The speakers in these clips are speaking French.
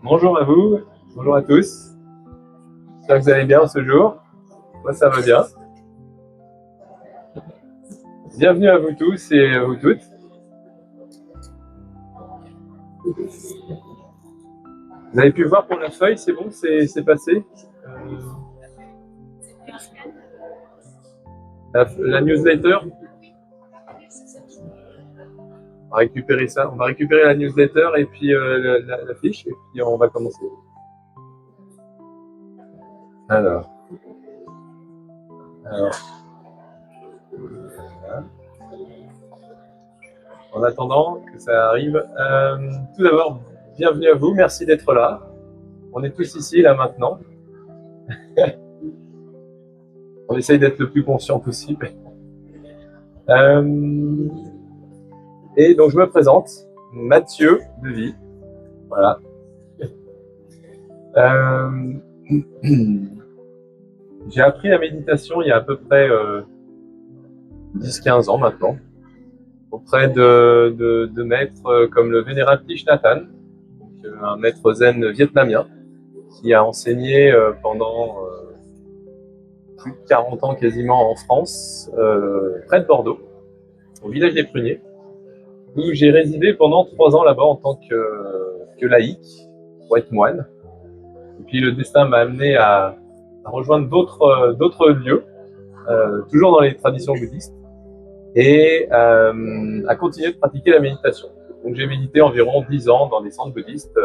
Bonjour à vous, bonjour à tous. J'espère que vous allez bien ce jour. Moi, ça va bien. Bienvenue à vous tous et à vous toutes. Vous avez pu voir pour la feuille, c'est bon, c'est passé. La newsletter. On va récupérer ça. On va récupérer la newsletter et puis la fiche et puis on va commencer. Alors. Voilà. En attendant que ça arrive, tout d'abord, bienvenue à vous, merci d'être là. On est tous ici, là, maintenant. On essaye d'être le plus conscient possible. Et donc, je me présente, Mathieu Devy. Voilà. J'ai appris la méditation il y a à peu près 10-15 ans maintenant, auprès de maîtres comme le vénérable Thich Nhat Hanh, un maître zen vietnamien, qui a enseigné pendant plus de 40 ans quasiment en France, près de Bordeaux, au village des Pruniers, où j'ai résidé pendant 3 ans là-bas en tant que laïc, pour être moine. Et puis le destin m'a amené à rejoindre d'autres lieux, toujours dans les traditions bouddhistes, et à continuer de pratiquer la méditation. Donc j'ai médité environ 10 ans dans des centres bouddhistes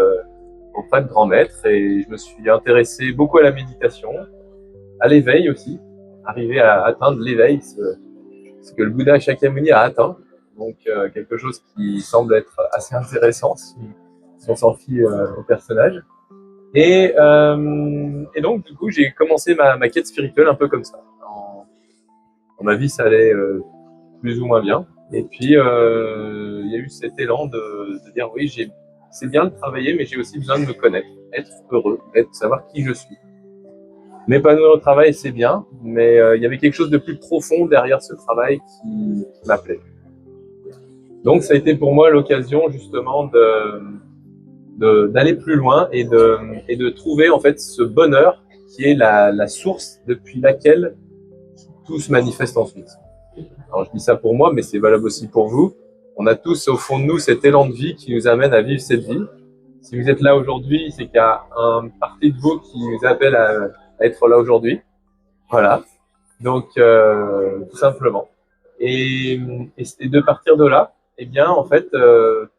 auprès de grands maîtres, et je me suis intéressé beaucoup à la méditation, à l'éveil aussi, arriver à atteindre l'éveil, ce que le Bouddha Shakyamuni a atteint, donc quelque chose qui semble être assez intéressant si on s'en fie au personnage. Et donc du coup j'ai commencé ma quête spirituelle un peu comme ça. Dans ma vie ça allait plus ou moins bien, et puis il y a eu cet élan de dire oui, c'est bien de travailler, mais j'ai aussi besoin de me connaître, être heureux, savoir qui je suis. M'épanouir au travail, c'est bien, mais il y avait quelque chose de plus profond derrière ce travail qui m'appelait. Donc ça a été pour moi l'occasion justement d'aller plus loin et de trouver en fait ce bonheur qui est la source depuis laquelle tout se manifeste ensuite. Alors je dis ça pour moi, mais c'est valable aussi pour vous. On a tous au fond de nous cet élan de vie qui nous amène à vivre cette vie. Si vous êtes là aujourd'hui, c'est qu'il y a une partie de vous qui nous appelle à être là aujourd'hui. Voilà. Donc tout simplement. Et de partir de là, eh bien en fait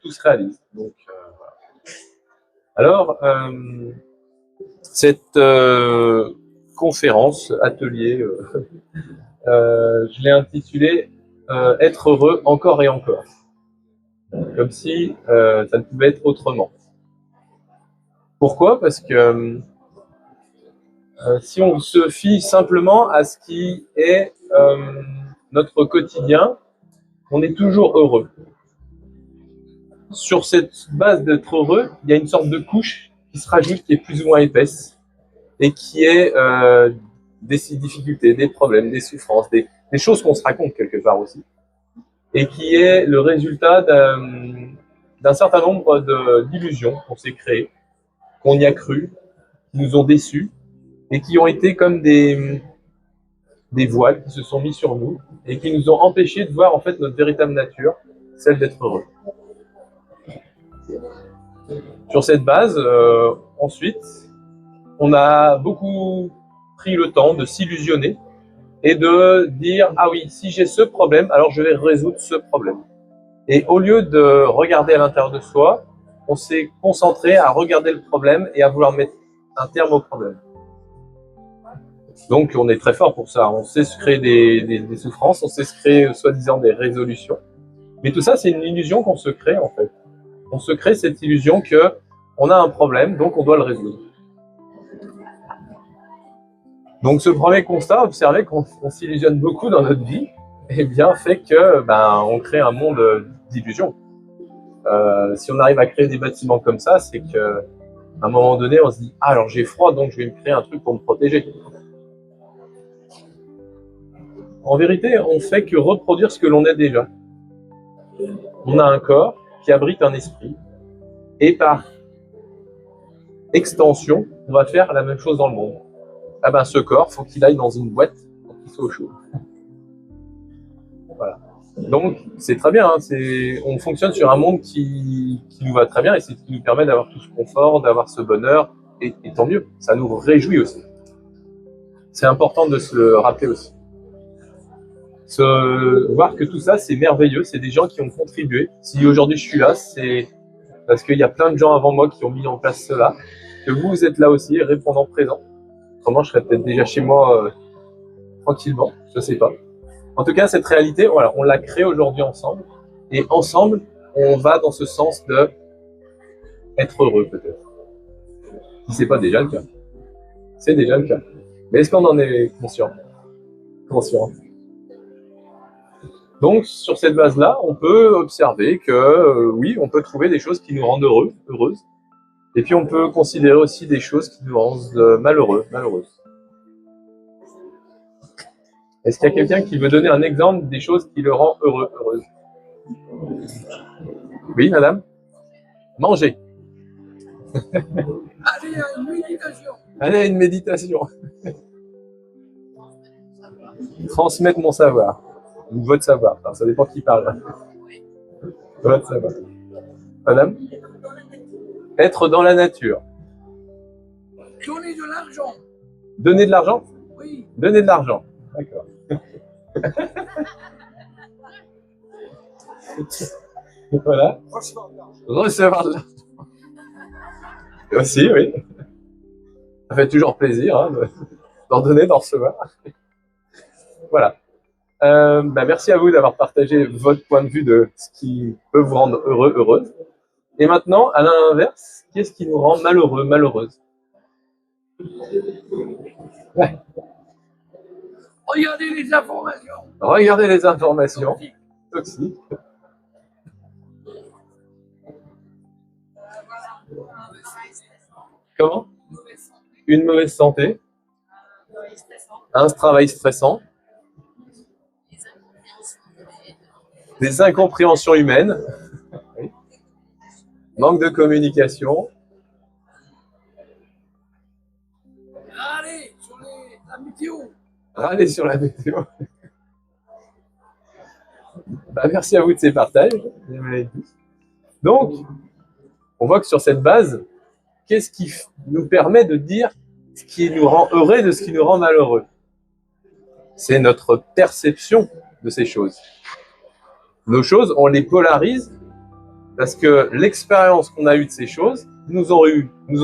tout se réalise. Donc voilà. Alors cette conférence, atelier, je l'ai intitulé être heureux encore et encore. Comme si ça ne pouvait être autrement. Pourquoi? Parce que si on se fie simplement à ce qui est notre quotidien, on est toujours heureux. Sur cette base d'être heureux, il y a une sorte de couche qui se rajoute, qui est plus ou moins épaisse, et qui est des difficultés, des problèmes, des souffrances, des choses qu'on se raconte quelque part aussi, et qui est le résultat d'un certain nombre d'illusions qu'on s'est créées, qu'on y a cru, qui nous ont déçus, et qui ont été comme des voiles qui se sont mis sur nous, et qui nous ont empêchés de voir en fait notre véritable nature, celle d'être heureux. Sur cette base, ensuite, on a beaucoup pris le temps de s'illusionner et de dire « Ah oui, si j'ai ce problème, alors je vais résoudre ce problème ». Et au lieu de regarder à l'intérieur de soi, on s'est concentré à regarder le problème et à vouloir mettre un terme au problème. Donc on est très fort pour ça, on sait se créer des souffrances, on sait se créer soi-disant des résolutions. Mais tout ça, c'est une illusion qu'on se crée en fait. On se crée cette illusion qu'on a un problème, donc on doit le résoudre. Donc ce premier constat, observer qu'on s'illusionne beaucoup dans notre vie, eh bien fait que on crée un monde d'illusions. Si on arrive à créer des bâtiments comme ça, c'est qu'à un moment donné, on se dit « Ah, alors j'ai froid, donc je vais me créer un truc pour me protéger ». En vérité, on ne fait que reproduire ce que l'on est déjà. On a un corps qui abrite un esprit, et par extension, on va faire la même chose dans le monde. Ah ben ce corps, faut qu'il aille dans une boîte pour qu'il soit au chaud. Voilà. Donc c'est très bien, hein, on fonctionne sur un monde qui nous va très bien et c'est ce qui nous permet d'avoir tout ce confort, d'avoir ce bonheur, et tant mieux, ça nous réjouit aussi. C'est important de se le rappeler aussi. Voir que tout ça c'est merveilleux, c'est des gens qui ont contribué. Si aujourd'hui je suis là, c'est parce qu'il y a plein de gens avant moi qui ont mis en place cela, que vous êtes là aussi, répondant présent. Autrement, je serais peut-être déjà chez moi tranquillement, je sais pas. En tout cas, cette réalité, voilà, on l'a créée aujourd'hui ensemble, et ensemble, on va dans ce sens de être heureux peut-être. Si c'est pas déjà le cas, c'est déjà le cas. Mais est-ce qu'on en est conscient? Conscient. Donc, sur cette base-là, on peut observer que oui, on peut trouver des choses qui nous rendent heureux, heureuses, et puis on peut considérer aussi des choses qui nous rendent malheureux, malheureuses. Est-ce qu'il y a quelqu'un qui veut donner un exemple des choses qui le rend heureux, heureuse? Oui, madame? Manger. Allez à une méditation. Allez à une méditation. Transmettre mon savoir. Ou votre savoir. Enfin, ça dépend qui parle. Votre savoir. Madame? Être dans la nature. Donner de l'argent. Donner de l'argent? Oui. Donner de l'argent. D'accord. Voilà. Recevoir de l'argent. Aussi, oui. Ça fait toujours plaisir hein, d'en donner, d'en recevoir. Voilà. Merci à vous d'avoir partagé votre point de vue de ce qui peut vous rendre heureux, heureuse. Et maintenant, à l'inverse, qu'est-ce qui nous rend malheureux, malheureuse? Ouais. Regardez les informations. Regardez les informations. Toxiques. Comment? Une mauvaise santé. Un travail stressant. Des incompréhensions humaines. Oui. Manque de communication. Allez sur la météo. Allez sur la météo. Merci à vous de ces partages. Donc, on voit que sur cette base, qu'est-ce qui nous permet de dire ce qui nous rend heureux et de ce qui nous rend malheureux? C'est notre perception de ces choses. Nos choses, on les polarise parce que l'expérience qu'on a eue de ces choses nous ont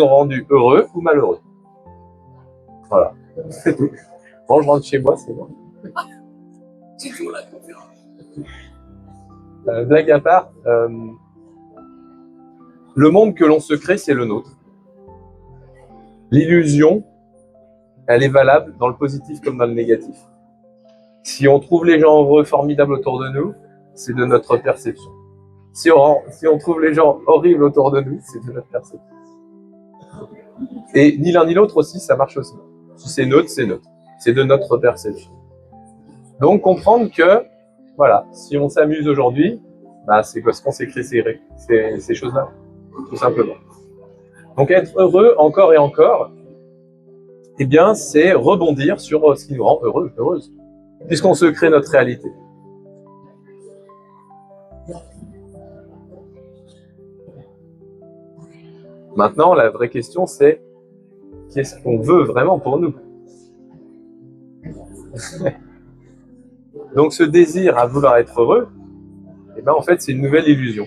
rendu heureux ou malheureux. Voilà, c'est tout. Bon, je rentre chez moi, c'est bon. C'est tout la conférence. Blague à part, le monde que l'on se crée, c'est le nôtre. L'illusion, elle est valable dans le positif comme dans le négatif. Si on trouve les gens heureux, formidables autour de nous, c'est de notre perception. Si on trouve les gens horribles autour de nous, c'est de notre perception. Et ni l'un ni l'autre aussi, ça marche aussi. Si c'est neutre, c'est neutre. C'est de notre perception. Donc comprendre que, voilà, si on s'amuse aujourd'hui, c'est parce qu'on s'est créé ces choses-là, tout simplement. Donc être heureux encore et encore, eh bien, c'est rebondir sur ce qui nous rend heureux, heureuse, puisqu'on se crée notre réalité. Maintenant, la vraie question, c'est qu'est-ce qu'on veut vraiment pour nous? Donc, ce désir à vouloir être heureux, en fait, c'est une nouvelle illusion.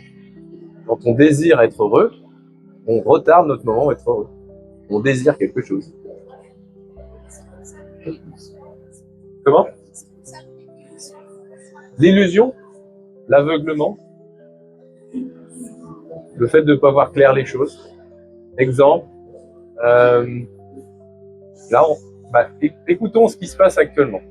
Quand on désire être heureux, on retarde notre moment d'être heureux. On désire quelque chose. Comment? L'illusion, l'aveuglement, le fait de ne pas voir clair les choses. Exemple, là, écoutons ce qui se passe actuellement.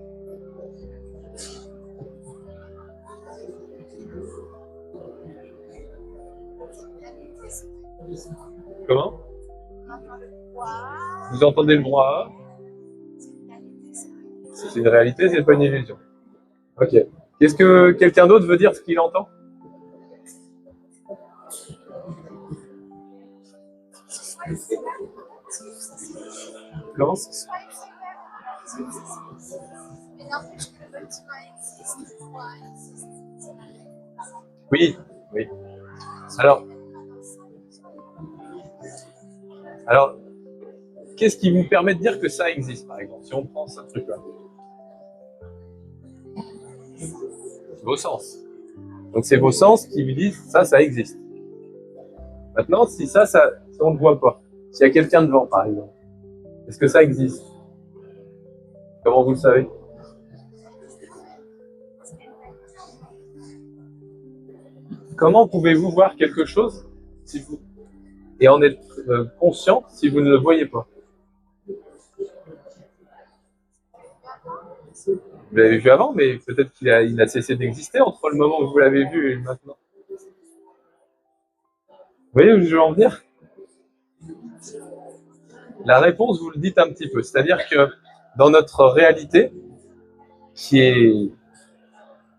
Comment? Vous entendez le brouhaha? C'est une réalité, c'est pas une illusion. Ok. Qu'est-ce que quelqu'un d'autre veut dire ce qu'il entend? Comment ça? Oui, oui. Alors, alors, qu'est-ce qui vous permet de dire que ça existe, par exemple, si on prend ce truc-là? Vos sens. Donc, c'est vos sens qui vous disent ça existe. Maintenant, si on ne voit pas, s'il y a quelqu'un devant, par exemple, est-ce que ça existe? Comment vous le savez? Comment pouvez-vous voir quelque chose et en être conscient si vous ne le voyez pas? Vous l'avez vu avant, mais peut-être qu'il a cessé d'exister entre le moment où vous l'avez vu et maintenant. Vous voyez où je veux en venir? La réponse, vous le dites un petit peu. C'est-à-dire que dans notre réalité,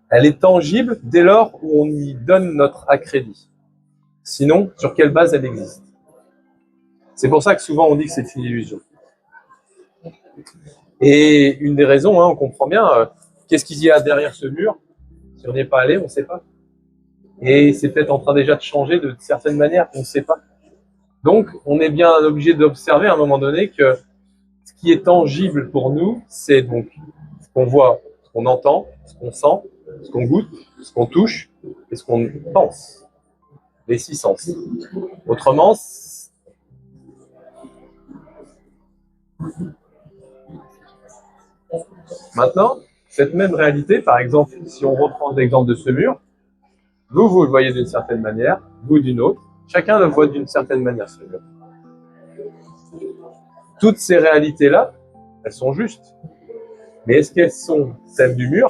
elle est tangible dès lors où on y donne notre accrédit. Sinon, sur quelle base elle existe? C'est pour ça que souvent on dit que c'est une illusion. Et une des raisons, on comprend bien, qu'est-ce qu'il y a derrière ce mur? Si on n'est pas allé, on ne sait pas. Et c'est peut-être en train déjà de changer de certaines manières, on ne sait pas. Donc, on est bien obligé d'observer à un moment donné que ce qui est tangible pour nous, c'est donc ce qu'on voit, ce qu'on entend, ce qu'on sent, ce qu'on goûte, ce qu'on touche et ce qu'on pense. Les 6 sens. Autrement, maintenant, cette même réalité, par exemple, si on reprend l'exemple de ce mur, vous le voyez d'une certaine manière, vous d'une autre, chacun le voit d'une certaine manière, ce mur. Toutes ces réalités-là, elles sont justes. Mais est-ce qu'elles sont celles du mur?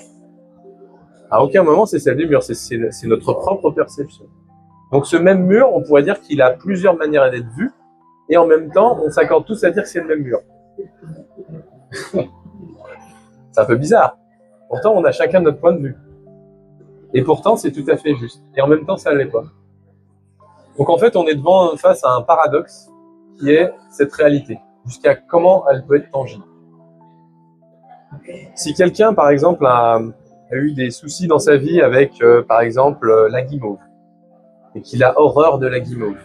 À aucun moment, c'est celle du mur, c'est notre propre perception. Donc ce même mur, on pourrait dire qu'il a plusieurs manières d'être vu, et en même temps, on s'accorde tous à dire que c'est le même mur. C'est un peu bizarre. Pourtant, on a chacun notre point de vue. Et pourtant, c'est tout à fait juste. Et en même temps, ça ne l'est pas. Donc en fait, on est face à un paradoxe qui est cette réalité. Jusqu'à comment elle peut être tangible. Si quelqu'un, par exemple, a eu des soucis dans sa vie avec, par exemple, la guimauve, et qu'il a horreur de la guimauve,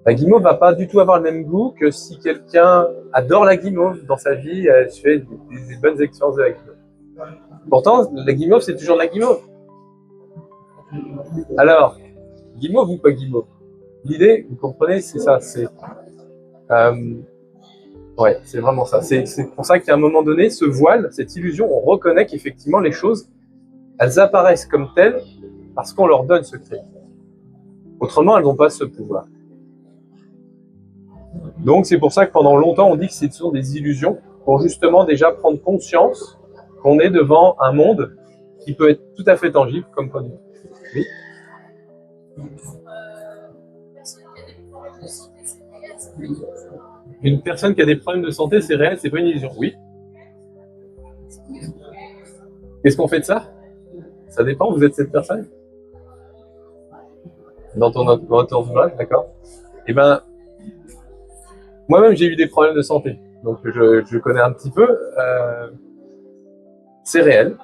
la guimauve va pas du tout avoir le même goût que si quelqu'un adore la guimauve dans sa vie, elle fait des bonnes expériences de la guimauve. Pourtant, la guimauve, c'est toujours la guimauve. Alors, guimauve ou pas guimauve? L'idée, vous comprenez, c'est ça. Ouais, c'est vraiment ça. C'est pour ça qu'à un moment donné, ce voile, cette illusion, on reconnaît qu'effectivement les choses, elles apparaissent comme telles parce qu'on leur donne ce crédit. Autrement, elles n'ont pas ce pouvoir. Donc c'est pour ça que pendant longtemps, on dit que ce sont des illusions pour justement déjà prendre conscience qu'on est devant un monde qui peut être tout à fait tangible comme pas du tout. Oui. Une personne qui a des problèmes de santé, c'est réel, c'est pas une illusion. Oui. Qu'est-ce qu'on fait de ça? Ça dépend, vous êtes cette personne? Dans ton entourage, d'accord. Eh ben, moi-même, j'ai eu des problèmes de santé. Donc, je connais un petit peu. C'est réel.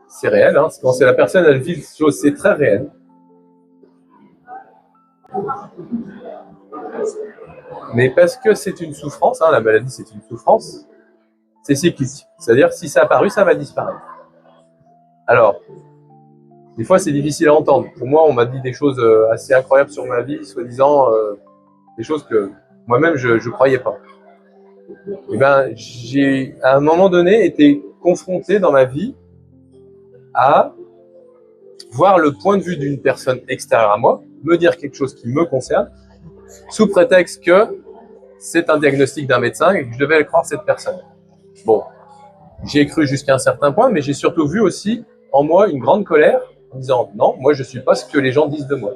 C'est réel. Hein. Quand c'est la personne, elle vit quelque chose, c'est très réel. Mais parce que c'est une souffrance, hein, la maladie, c'est une souffrance, c'est cyclique. C'est-à-dire, si ça a apparu, ça va disparaître. Alors, des fois, c'est difficile à entendre. Pour moi, on m'a dit des choses assez incroyables sur ma vie, soi-disant des choses que moi-même, je ne croyais pas. Et ben, j'ai, à un moment donné, été confronté dans ma vie à voir le point de vue d'une personne extérieure à moi, me dire quelque chose qui me concerne, sous prétexte que c'est un diagnostic d'un médecin et que je devais le croire cette personne. Bon, j'y ai cru jusqu'à un certain point, mais j'ai surtout vu aussi en moi une grande colère en disant non, moi je ne suis pas ce que les gens disent de moi.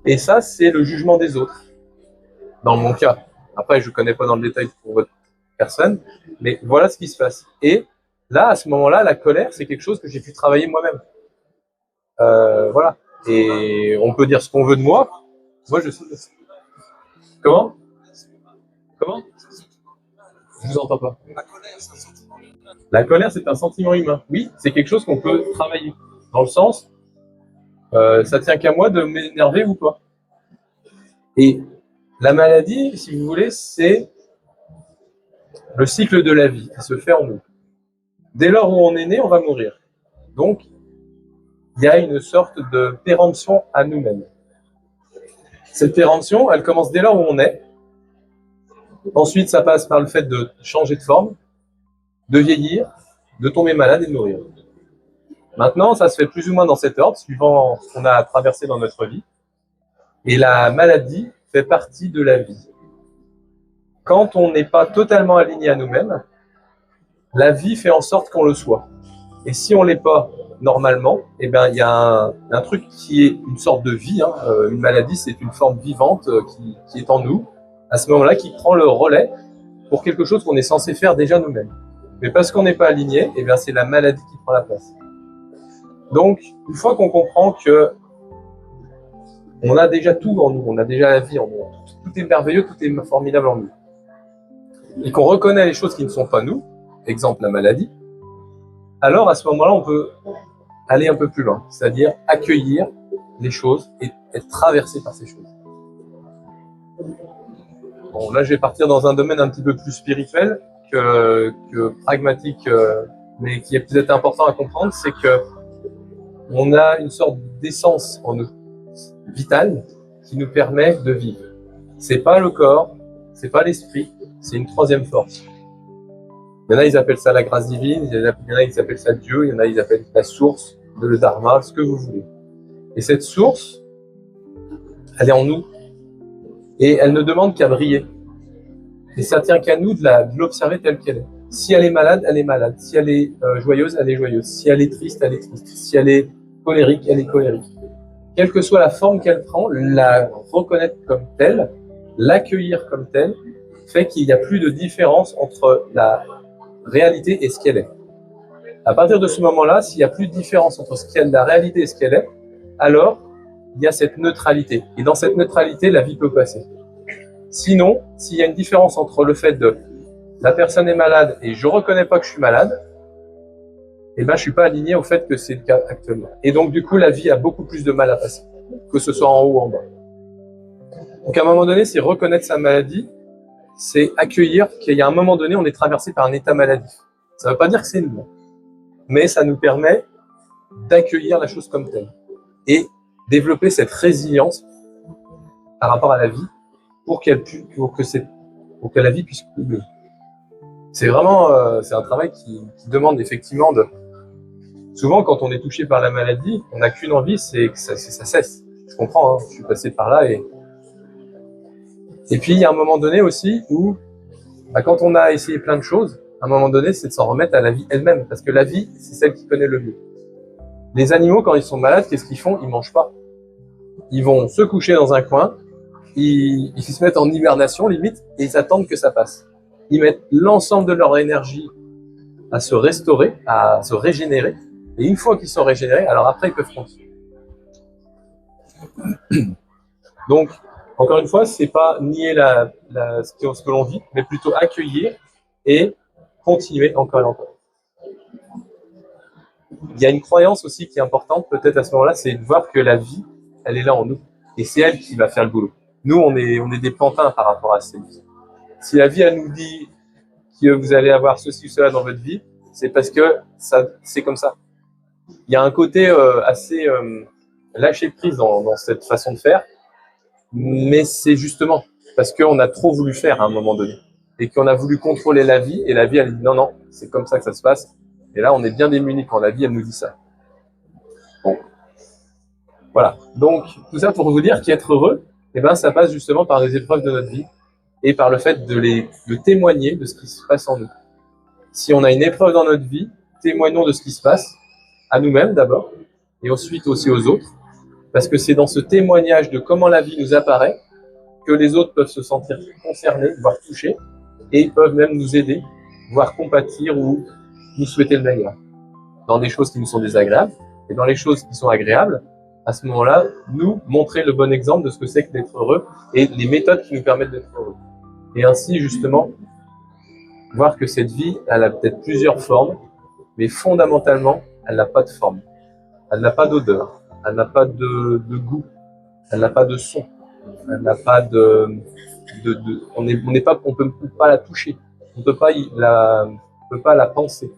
Et ça, c'est le jugement des autres, dans mon cas. Après, je ne connais pas dans le détail pour votre personne, mais voilà ce qui se passe. Et là, à ce moment-là, la colère, c'est quelque chose que j'ai pu travailler moi-même. Voilà. Et on peut dire ce qu'on veut de moi. Moi, je sais. Comment? Comment? Je vous entends pas. La colère, c'est un sentiment humain. La colère, c'est un sentiment humain. Oui, c'est quelque chose qu'on peut travailler. Dans le sens, ça tient qu'à moi de m'énerver ou pas. Et la maladie, si vous voulez, c'est le cycle de la vie qui se fait en nous. Dès lors où on est né, on va mourir. Donc, il y a une sorte de péremption à nous-mêmes. Cette péremption, elle commence dès lors où on est. Ensuite, ça passe par le fait de changer de forme, de vieillir, de tomber malade et de mourir. Maintenant, ça se fait plus ou moins dans cet ordre, suivant ce qu'on a traversé dans notre vie. Et la maladie fait partie de la vie. Quand on n'est pas totalement aligné à nous-mêmes, la vie fait en sorte qu'on le soit. Et si on ne l'est pas normalement, eh ben, il y a un truc qui est une sorte de vie. Une maladie, c'est une forme vivante qui est en nous, à ce moment-là, qui prend le relais pour quelque chose qu'on est censé faire déjà nous-mêmes. Mais parce qu'on n'est pas aligné, eh bien, c'est la maladie qui prend la place. Donc, une fois qu'on comprend que on a déjà tout en nous, on a déjà la vie en nous, tout est merveilleux, tout est formidable en nous, et qu'on reconnaît les choses qui ne sont pas nous, exemple la maladie, alors à ce moment-là, on peut aller un peu plus loin, c'est-à-dire accueillir les choses et être traversé par ces choses. Bon, là, je vais partir dans un domaine un petit peu plus spirituel que pragmatique, mais qui est peut-être important à comprendre, c'est que on a une sorte d'essence en nous, vitale, qui nous permet de vivre. C'est pas le corps, c'est pas l'esprit, c'est une troisième force. Il y en a, ils appellent ça la grâce divine, il y en a, ils appellent ça Dieu, il y en a, ils appellent la source de le dharma, ce que vous voulez. Et cette source, elle est en nous, et elle ne demande qu'à briller. Et ça tient qu'à nous de l'observer telle qu'elle est. Si elle est malade, elle est malade. Si elle est joyeuse, elle est joyeuse. Si elle est triste, elle est triste. Si elle est colérique, elle est colérique. Quelle que soit la forme qu'elle prend, la reconnaître comme telle, l'accueillir comme telle, fait qu'il n'y a plus de différence entre la réalité et ce qu'elle est. À partir de ce moment-là, s'il n'y a plus de différence entre ce qu'elle, la réalité et ce qu'elle est, alors il y a cette neutralité. Et dans cette neutralité, la vie peut passer. Sinon, s'il y a une différence entre le fait de la personne est malade et je ne reconnais pas que je suis malade, eh ben, je ne suis pas aligné au fait que c'est le cas actuellement. Et donc, du coup, la vie a beaucoup plus de mal à passer, que ce soit en haut ou en bas. Donc, à un moment donné, c'est reconnaître sa maladie, c'est accueillir qu'il y a un moment donné, on est traversé par un état maladif. Ça ne veut pas dire que c'est nous, mais ça nous permet d'accueillir la chose comme telle et développer cette résilience par rapport à la vie pour que la vie puisse mieux. C'est vraiment c'est un travail qui demande effectivement de... Souvent, quand on est touché par la maladie, on n'a qu'une envie, c'est que ça cesse. Je comprends, je suis passé par là. Et puis, il y a un moment donné aussi où, quand on a essayé plein de choses, à un moment donné, c'est de s'en remettre à la vie elle-même, parce que la vie, c'est celle qui connaît le mieux. Les animaux, quand ils sont malades, qu'est-ce qu'ils font? Ils mangent pas. Ils vont se coucher dans un coin, ils se mettent en hibernation, limite, et ils attendent que ça passe. Ils mettent l'ensemble de leur énergie à se restaurer, à se régénérer. Et une fois qu'ils sont régénérés, alors après, ils peuvent continuer. Donc, encore une fois, c'est pas nier ce que l'on vit, mais plutôt accueillir et continuer encore et encore. Il y a une croyance aussi qui est importante, peut-être à ce moment-là, c'est de voir que la vie, elle est là en nous. Et c'est elle qui va faire le boulot. Nous, on est des pantins par rapport à cette vie. Si la vie, elle nous dit que vous allez avoir ceci ou cela dans votre vie, c'est parce que c'est comme ça. Il y a un côté assez lâcher prise dans cette façon de faire, mais c'est justement parce qu'on a trop voulu faire à un moment donné et qu'on a voulu contrôler la vie, et la vie, elle dit non, c'est comme ça que ça se passe. Et là, on est bien démunis quand la vie, elle nous dit ça. Bon. Voilà. Donc, tout ça pour vous dire qu'être heureux, ça passe justement par les épreuves de notre vie et par le fait de témoigner de ce qui se passe en nous. Si on a une épreuve dans notre vie, témoignons de ce qui se passe, à nous-mêmes d'abord, et ensuite aussi aux autres, parce que c'est dans ce témoignage de comment la vie nous apparaît que les autres peuvent se sentir concernés, voire touchés, et ils peuvent même nous aider, voire compatir ou nous souhaiter le meilleur. Dans des choses qui nous sont désagréables, et dans les choses qui sont agréables, à ce moment-là, nous montrer le bon exemple de ce que c'est que d'être heureux et les méthodes qui nous permettent d'être heureux. Et ainsi, justement, voir que cette vie, elle a peut-être plusieurs formes, mais fondamentalement, elle n'a pas de forme. Elle n'a pas d'odeur, elle n'a pas de goût, elle n'a pas de son, elle n'a pas on peut pas la toucher, on peut pas la penser.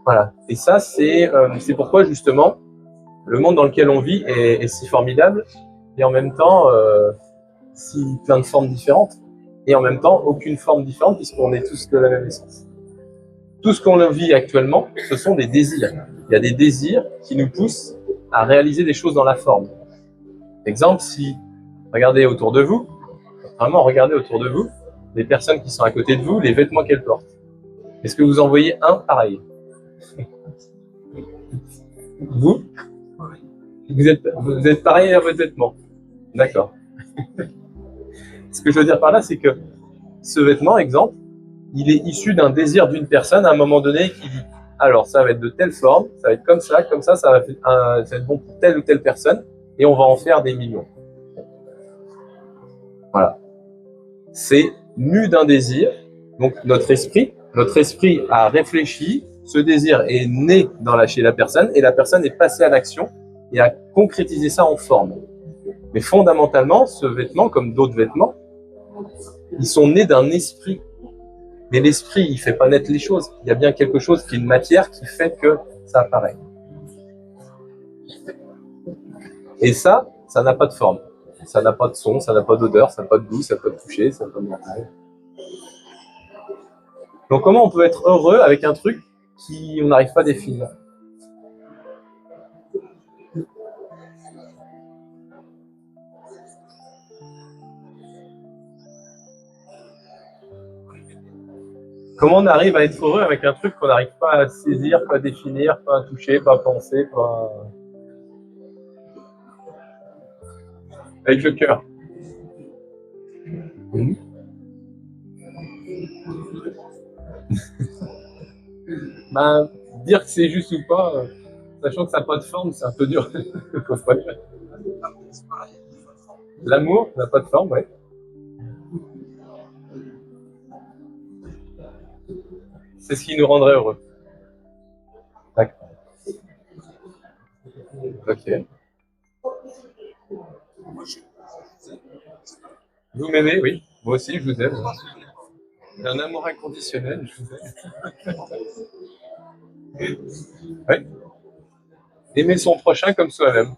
Voilà. Et ça, c'est pourquoi justement le monde dans lequel on vit est si formidable et en même temps si plein de formes différentes et en même temps aucune forme différente puisqu'on est tous de la même essence. Tout ce qu'on vit actuellement, ce sont des désirs. Il y a des désirs qui nous poussent à réaliser des choses dans la forme. Exemple, si regardez autour de vous, vraiment regardez autour de vous, les personnes qui sont à côté de vous, les vêtements qu'elles portent. Est-ce que vous en voyez un pareil? Vous êtes pareil à vos vêtements. D'accord. Ce que je veux dire par là, c'est que ce vêtement, exemple, il est issu d'un désir d'une personne à un moment donné qui dit alors ça va être de telle forme, ça va être comme ça, ça va être bon pour telle ou telle personne et on va en faire des millions. Voilà. C'est mu d'un désir. Donc notre esprit a réfléchi, ce désir est né chez la personne et la personne est passée à l'action et a concrétisé ça en forme. Mais fondamentalement, ce vêtement, comme d'autres vêtements, ils sont nés d'un esprit. Mais l'esprit, il ne fait pas naître les choses. Il y a bien quelque chose qui est une matière qui fait que ça apparaît. Et ça n'a pas de forme. Ça n'a pas de son, ça n'a pas d'odeur, ça n'a pas de goût, ça n'a pas de toucher, ça n'a pas de mental. Donc comment on peut être heureux avec un truc qu'on n'arrive pas à définir? Comment on arrive à être heureux avec un truc qu'on n'arrive pas à saisir, pas à définir, pas à toucher, pas à penser, pas... Avec le cœur. Ben, dire que c'est juste ou pas, sachant que ça n'a pas de forme, c'est un peu dur. L'amour n'a pas de forme, ouais. C'est ce qui nous rendrait heureux. D'accord. Ok. Vous m'aimez, oui. Moi aussi, je vous aime. Un amour inconditionnel, je vous aime. Oui. Aimer son prochain comme soi-même.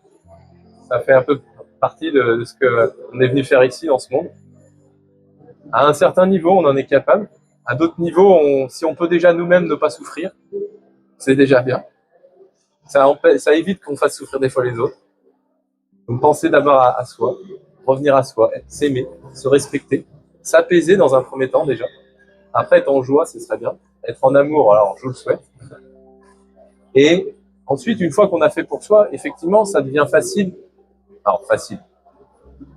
Ça fait un peu partie de ce qu'on est venu faire ici dans ce monde. À un certain niveau, on en est capable. À d'autres niveaux, si on peut déjà nous-mêmes ne pas souffrir, c'est déjà bien. Ça évite qu'on fasse souffrir des fois les autres. Donc penser d'abord à soi, revenir à soi, s'aimer, se respecter, s'apaiser dans un premier temps déjà. Après, être en joie, ce serait bien. Être en amour, alors je le souhaite. Et ensuite, une fois qu'on a fait pour soi, effectivement, ça devient facile. Alors facile.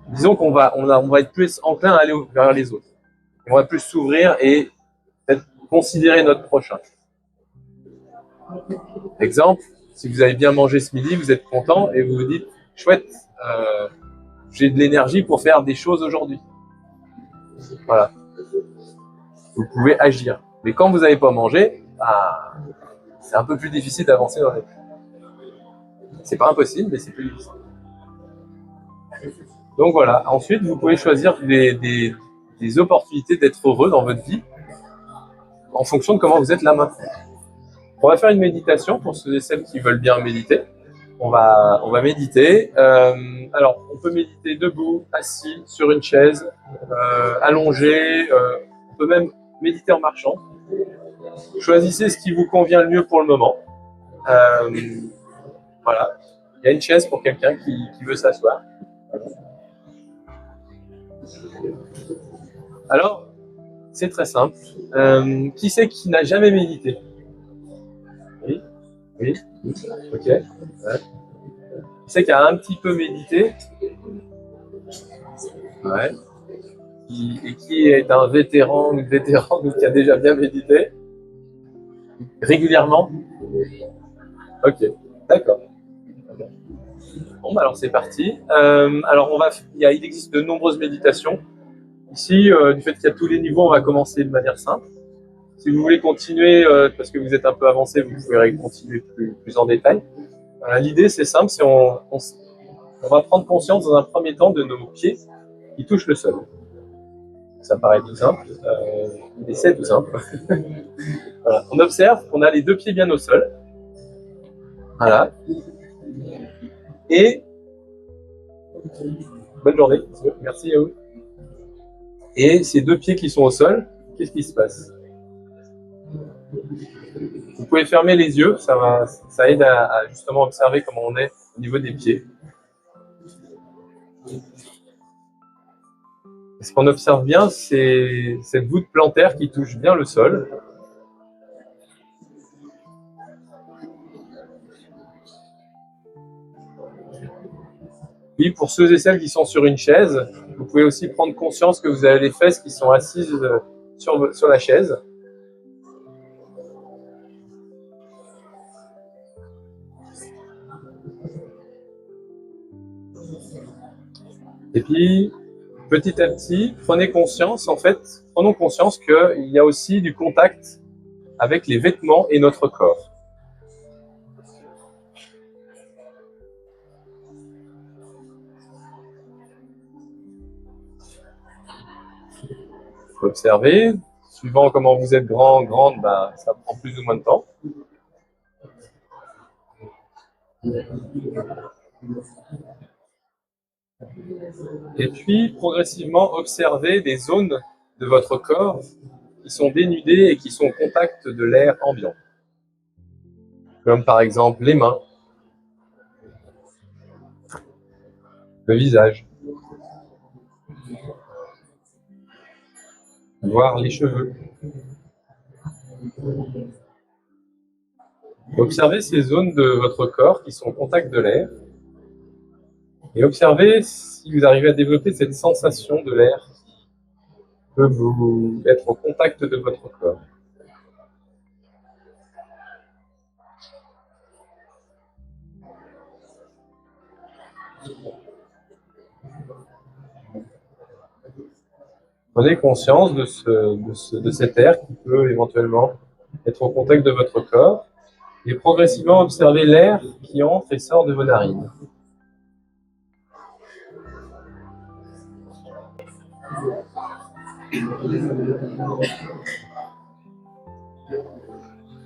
Disons qu'on va être plus enclin à aller vers les autres. On va plus s'ouvrir et peut-être considérer notre prochain. Exemple, si vous avez bien mangé ce midi, vous êtes content et vous vous dites chouette, j'ai de l'énergie pour faire des choses aujourd'hui. Voilà. Vous pouvez agir. Mais quand vous n'avez pas mangé, c'est un peu plus difficile d'avancer dans la vie. C'est pas impossible, mais c'est plus difficile. Donc voilà. Ensuite, vous pouvez choisir des opportunités d'être heureux dans votre vie en fonction de comment vous êtes là maintenant. On va faire une méditation pour ceux et celles qui veulent bien méditer. On va méditer. Alors, on peut méditer debout, assis, sur une chaise, allongé. On peut même méditer en marchant. Choisissez ce qui vous convient le mieux pour le moment. Voilà. Il y a une chaise pour quelqu'un qui veut s'asseoir. Alors, c'est très simple. Qui c'est qui n'a jamais médité? Oui. Oui. Ok. Ouais. Qui c'est qui a un petit peu médité? Ouais. Et qui est un vétéran ou une vétérane qui a déjà bien médité? Régulièrement? Ok. D'accord. Bon, bah alors c'est parti. Alors il existe de nombreuses méditations. Ici, du fait qu'il y a tous les niveaux, on va commencer de manière simple. Si vous voulez continuer, parce que vous êtes un peu avancé, vous pouvez continuer plus en détail. L'idée, c'est simple, on va prendre conscience dans un premier temps de nos pieds qui touchent le sol. Ça paraît tout simple, mais c'est tout simple. Voilà. On observe qu'on a les deux pieds bien au sol. Voilà. Et bonne journée, merci à vous. Et ces deux pieds qui sont au sol, qu'est-ce qui se passe? Vous pouvez fermer les yeux, ça aide à justement observer comment on est au niveau des pieds. Et ce qu'on observe bien, c'est cette voûte plantaire qui touche bien le sol. Puis pour ceux et celles qui sont sur une chaise, vous pouvez aussi prendre conscience que vous avez les fesses qui sont assises sur la chaise. Et puis, petit à petit, prenons conscience qu'il y a aussi du contact avec les vêtements et notre corps. Vous observez, suivant comment vous êtes grande, ça prend plus ou moins de temps. Et puis, progressivement, observez des zones de votre corps qui sont dénudées et qui sont au contact de l'air ambiant. Comme par exemple les mains, le visage, voire les cheveux. Observez ces zones de votre corps qui sont au contact de l'air et observez si vous arrivez à développer cette sensation de l'air qui peut vous être au contact de votre corps. Prenez conscience de cet air qui peut éventuellement être au contact de votre corps et progressivement observez l'air qui entre et sort de vos narines.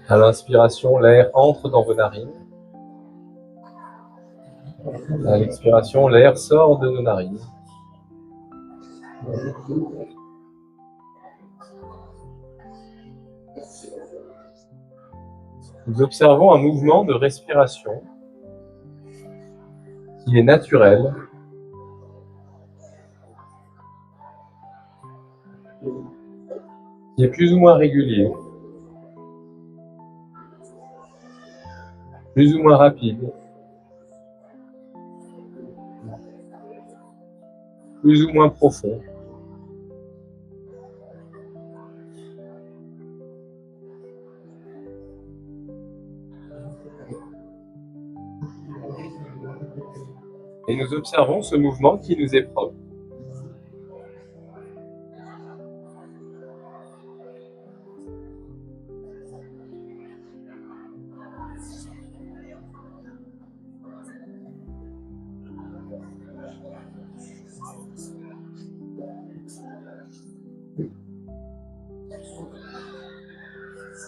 À l'inspiration, l'air entre dans vos narines. À l'expiration, l'air sort de nos narines. Nous observons un mouvement de respiration qui est naturel, qui est plus ou moins régulier, plus ou moins rapide, plus ou moins profond. Et nous observons ce mouvement qui nous est propre.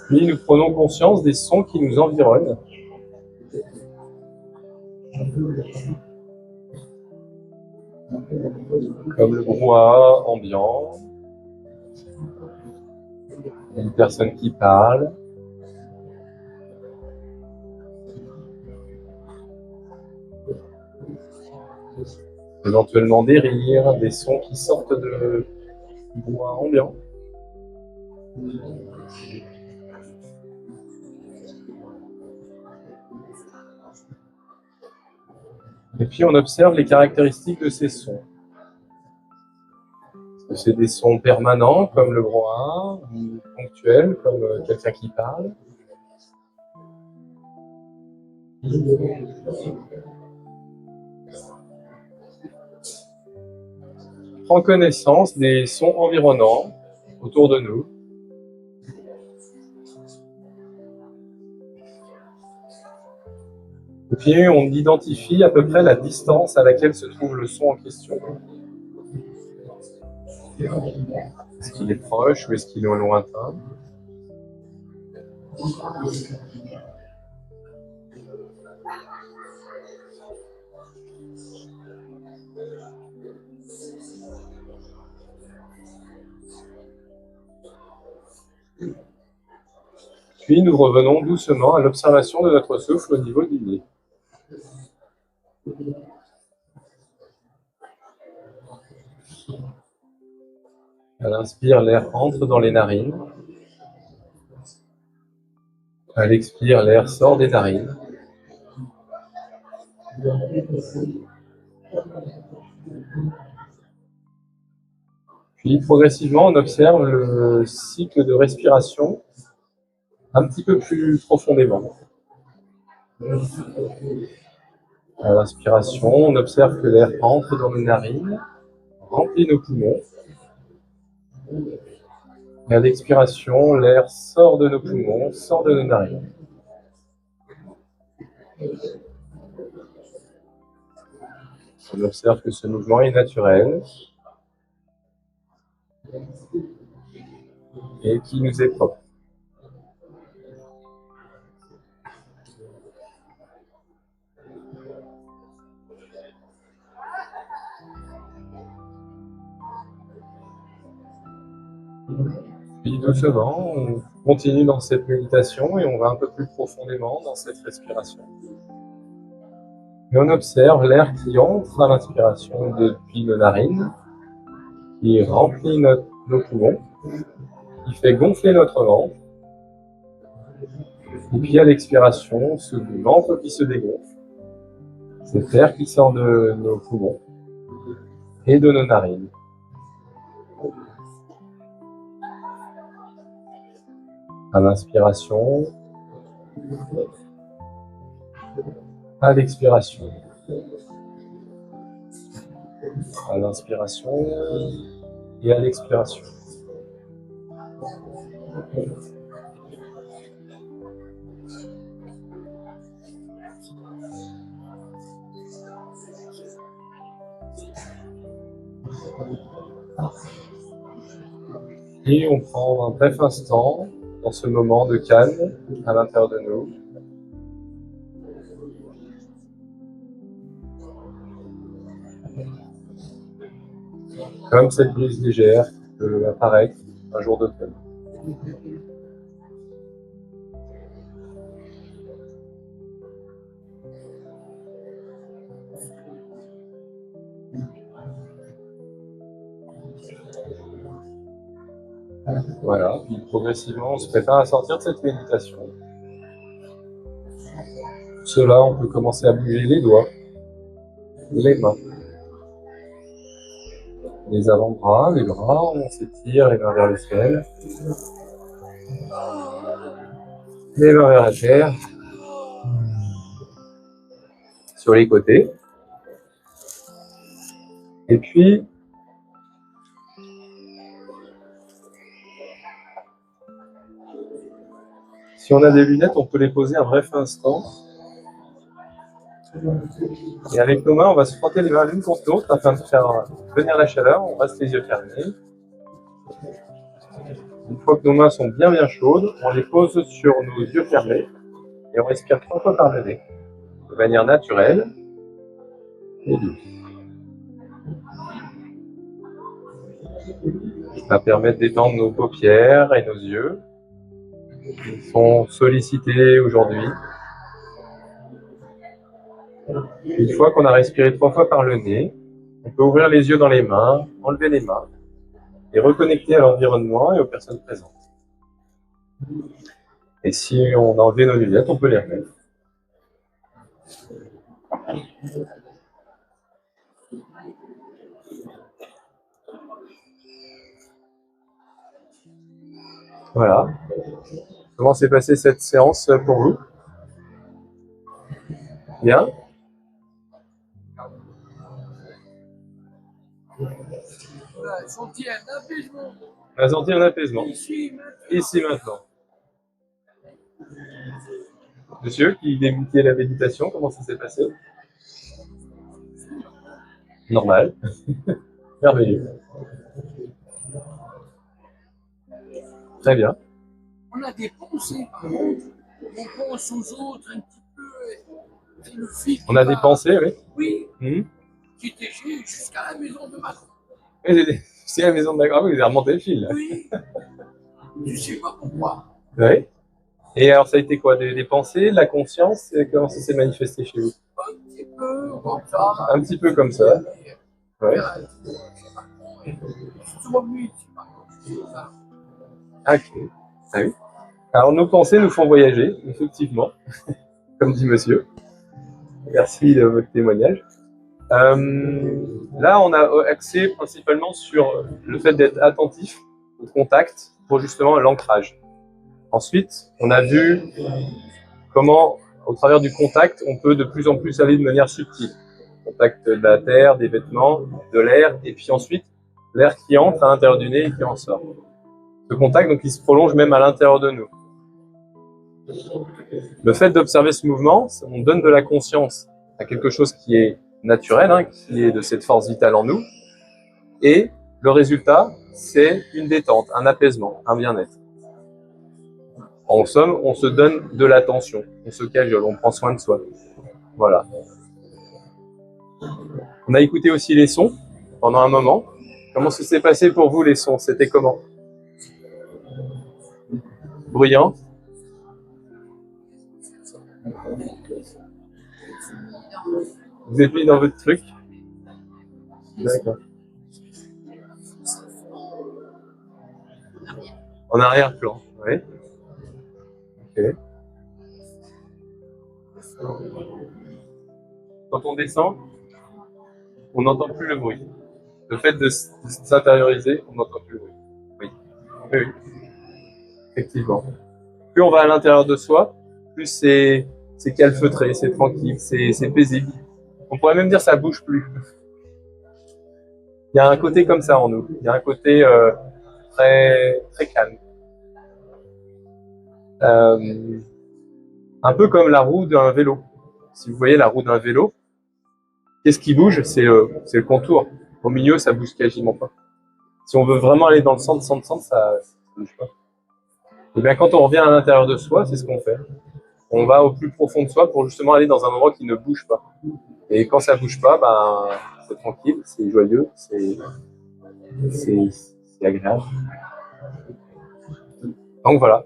Puis nous prenons conscience des sons qui nous environnent. Comme le brouhaha ambiant, une personne qui parle, éventuellement des rires, des sons qui sortent du brouhaha ambiant. Et puis on observe les caractéristiques de ces sons. Est-ce que c'est des sons permanents comme le brouhaha, ou ponctuels comme quelqu'un qui parle? prend connaissance des sons environnants autour de nous. Et puis on identifie à peu près la distance à laquelle se trouve le son en question. Est-ce qu'il est proche ou est-ce qu'il est au lointain? Puis nous revenons doucement à l'observation de notre souffle au niveau du nez. À l'inspire, l'air entre dans les narines. À l'expire, l'air sort des narines. Puis progressivement, on observe le cycle de respiration un petit peu plus profondément. À l'inspiration, on observe que l'air entre dans nos narines, remplit nos poumons. Et à l'expiration, l'air sort de nos poumons, sort de nos narines. On observe que ce mouvement est naturel et qui nous est propre. Puis doucement, on continue dans cette méditation et on va un peu plus profondément dans cette respiration. Et on observe l'air qui entre à l'inspiration depuis nos narines, qui remplit nos poumons, qui fait gonfler notre ventre. Et puis à l'expiration, ce ventre qui se dégonfle, cet air qui sort de nos poumons et de nos narines. À l'inspiration, à l'expiration. À l'inspiration et à l'expiration. Et on prend un bref instant dans ce moment de calme à l'intérieur de nous. Comme cette brise légère qui peut apparaître un jour d'automne. Voilà, puis progressivement on se prépare à sortir de cette méditation. Pour cela, on peut commencer à bouger les doigts, les mains, les avant-bras, les bras, on s'étire les mains vers le ciel, les mains vers la terre, sur les côtés. Et puis, si on a des lunettes, on peut les poser un bref instant. Et avec nos mains, on va se frotter les mains l'une contre l'autre afin de faire venir la chaleur. On reste les yeux fermés. Une fois que nos mains sont bien chaudes, on les pose sur nos yeux fermés et on respire 3 fois par le nez, de manière naturelle et douce. Ça permet de détendre nos paupières et nos yeux qui sont sollicités aujourd'hui. Une fois qu'on a respiré 3 fois par le nez, on peut ouvrir les yeux dans les mains, enlever les mains et reconnecter à l'environnement et aux personnes présentes. Et si on a enlevé nos lunettes, on peut les remettre. Voilà. Comment s'est passée cette séance pour vous? Bien? On a senti un apaisement. On a senti un apaisement. Ici, maintenant. Ici, maintenant. Monsieur, qui débutait la méditation, comment ça s'est passé? Normal. Merveilleux. Très bien. On a des pensées, par contre. On pense aux autres un petit peu. C'est le fil On a des pensées, oui. Oui, Mmh. qui était jusqu'à la maison de Macron. C'est la maison de Macron, vous avez remonté le fil. Là. Oui. Je ne sais pas pourquoi. Oui. Et alors, ça a été quoi? Des pensées, de la conscience? Comment ça s'est manifesté chez vous? Un petit peu comme ça. Un petit peu comme ça. Ouais. Ok. Ah oui. Alors, nos pensées nous font voyager, effectivement, comme dit monsieur. Merci de votre témoignage. Là, on a axé principalement sur le fait d'être attentif au contact pour justement l'ancrage. Ensuite, on a vu comment, au travers du contact, on peut de plus en plus aller de manière subtile. Contact de la terre, des vêtements, de l'air, et puis ensuite, l'air qui entre à l'intérieur du nez et qui en sort. Ce contact, donc, il se prolonge même à l'intérieur de nous. Le fait d'observer ce mouvement, on donne de la conscience à quelque chose qui est naturel, hein, qui est de cette force vitale en nous, et le résultat, c'est une détente, un apaisement, un bien-être. En somme, on se donne de l'attention, on se cajole, on prend soin de soi. Voilà. On a écouté aussi les sons pendant un moment. Comment ça s'est passé pour vous, les sons? C'était comment? Bruyant? Vous êtes mis dans votre truc? D'accord. En arrière-plan, oui. Ok. Quand on descend, on n'entend plus le bruit. Le fait de s'intérioriser, on n'entend plus le bruit. Oui. Oui, oui. Effectivement. Plus on va à l'intérieur de soi, plus c'est calfeutré, c'est tranquille, c'est paisible. On pourrait même dire que ça bouge plus. Il y a un côté comme ça en nous. Il y a un côté très, très calme. Un peu comme la roue d'un vélo. Si vous voyez la roue d'un vélo, qu'est-ce qui bouge? C'est le contour. Au milieu, ça bouge quasiment pas. Si on veut vraiment aller dans le centre, ça bouge pas. Et bien, quand on revient à l'intérieur de soi, c'est ce qu'on fait. On va au plus profond de soi pour justement aller dans un endroit qui ne bouge pas. Et quand ça bouge pas, ben, c'est tranquille, c'est joyeux, c'est agréable. Donc voilà,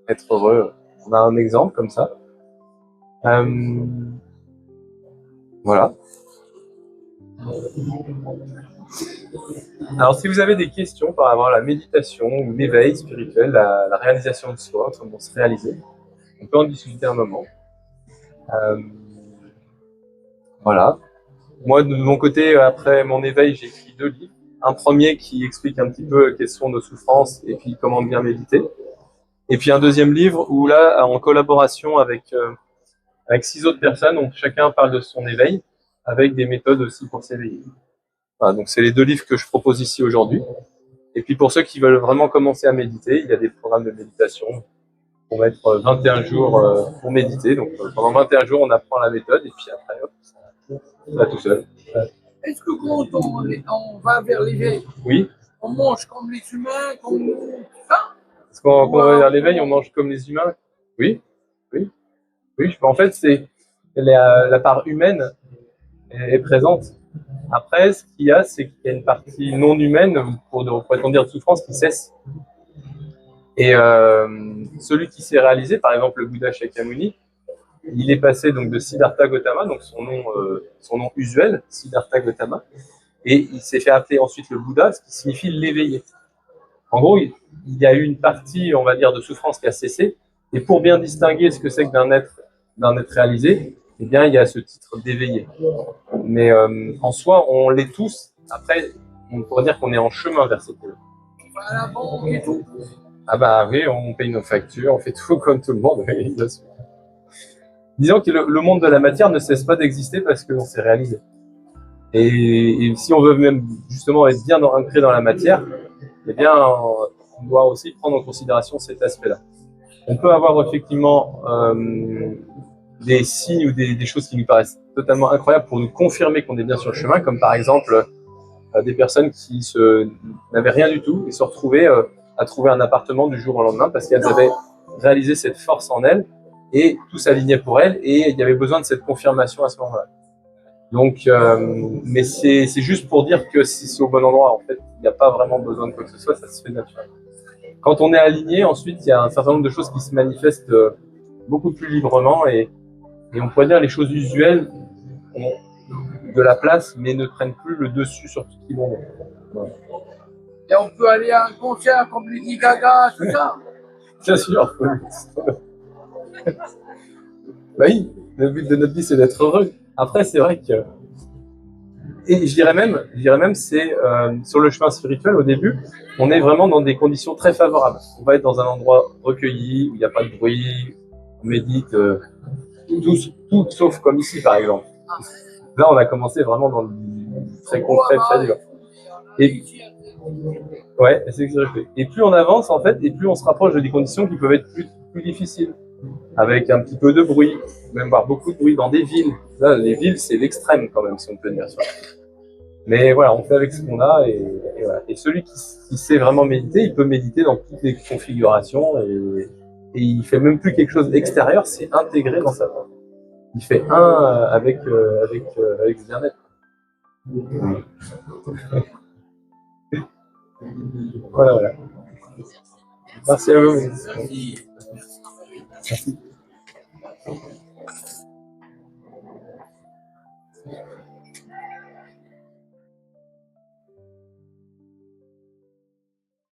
être heureux. On a un exemple comme ça. Voilà. Alors, si vous avez des questions par rapport à la méditation ou l'éveil spirituel, la réalisation de soi, comment se réaliser, on peut en discuter un moment. Voilà. Moi, de mon côté, après mon éveil, j'ai écrit 2 livres. Un premier qui explique un petit peu quelles sont nos souffrances et puis comment bien méditer. Et puis un deuxième livre où là, en collaboration avec 6 autres personnes, donc chacun parle de son éveil avec des méthodes aussi pour s'éveiller. Voilà, donc c'est les 2 livres que je propose ici aujourd'hui. Et puis pour ceux qui veulent vraiment commencer à méditer, il y a des programmes de méditation pour mettre 21 jours pour méditer. Donc pendant 21 jours, on apprend la méthode et puis après, hop, ça va tout seul. Est-ce que quand on va vers l'éveil, Oui. On mange comme les humains, comme nous, ça? Est-ce qu'on va vers l'éveil, on mange comme les humains? Oui. Oui. Oui. En fait, c'est la part humaine est présente. Après, ce qu'il y a, c'est qu'il y a une partie non humaine, pourrait-on dire de souffrance, qui cesse. Et celui qui s'est réalisé, par exemple le Bouddha Shakyamuni, il est passé donc de Siddhartha Gautama, donc son nom usuel, Siddhartha Gautama, et il s'est fait appeler ensuite le Bouddha, ce qui signifie l'éveillé. En gros, il y a eu une partie, on va dire, de souffrance qui a cessé, et pour bien distinguer ce que c'est que d'un être réalisé, eh bien, il y a ce titre d'éveillé. Mais en soi, on l'est tous. Après, on pourrait dire qu'on est en chemin vers cette éveil. On va à la banque et tout. Ah bah oui, on paye nos factures, on fait tout comme tout le monde, oui, bien sûr. Disons que le monde de la matière ne cesse pas d'exister parce qu'on s'est réalisé. Et si on veut même justement être bien ancré dans la matière, eh bien, on doit aussi prendre en considération cet aspect-là. On peut avoir effectivement des signes ou des choses qui nous paraissent totalement incroyables pour nous confirmer qu'on est bien sur le chemin, comme par exemple des personnes qui n'avaient rien du tout et se retrouvaient à trouver un appartement du jour au lendemain parce qu'elles avaient réalisé cette force en elles et tout s'alignait pour elles et il y avait besoin de cette confirmation à ce moment-là. Donc, mais c'est juste pour dire que si c'est au bon endroit, en fait, il n'y a pas vraiment besoin de quoi que ce soit, ça se fait naturellement. Quand on est aligné, ensuite, il y a un certain nombre de choses qui se manifestent beaucoup plus librement et on pourrait dire les choses usuelles ont de la place, mais ne prennent plus le dessus sur tout ce qui vont. Voilà. Et on peut aller à un concert comme Lady Gaga, tout ça. Bien sûr. Bah oui, le but de notre vie, c'est d'être heureux. Après, c'est vrai que... Et je dirais même c'est sur le chemin spirituel, au début, on est vraiment dans des conditions très favorables. On va être dans un endroit recueilli, où il n'y a pas de bruit, on médite, tout sauf comme ici, par exemple. Là, on a commencé vraiment dans le très concret, très dur. Et, ouais, c'est ce que je fais. Et plus on avance, en fait, et plus on se rapproche de des conditions qui peuvent être plus difficiles. Avec un petit peu de bruit, même voir beaucoup de bruit dans des villes. Là, les villes, c'est l'extrême quand même, si on peut dire ça. Mais voilà, on fait avec ce qu'on a et voilà. Et celui qui sait vraiment méditer, il peut méditer dans toutes les configurations et il fait même plus quelque chose d'extérieur, c'est intégré dans sa vie. Il fait un avec le bien-être. Voilà. Merci à vous. Merci.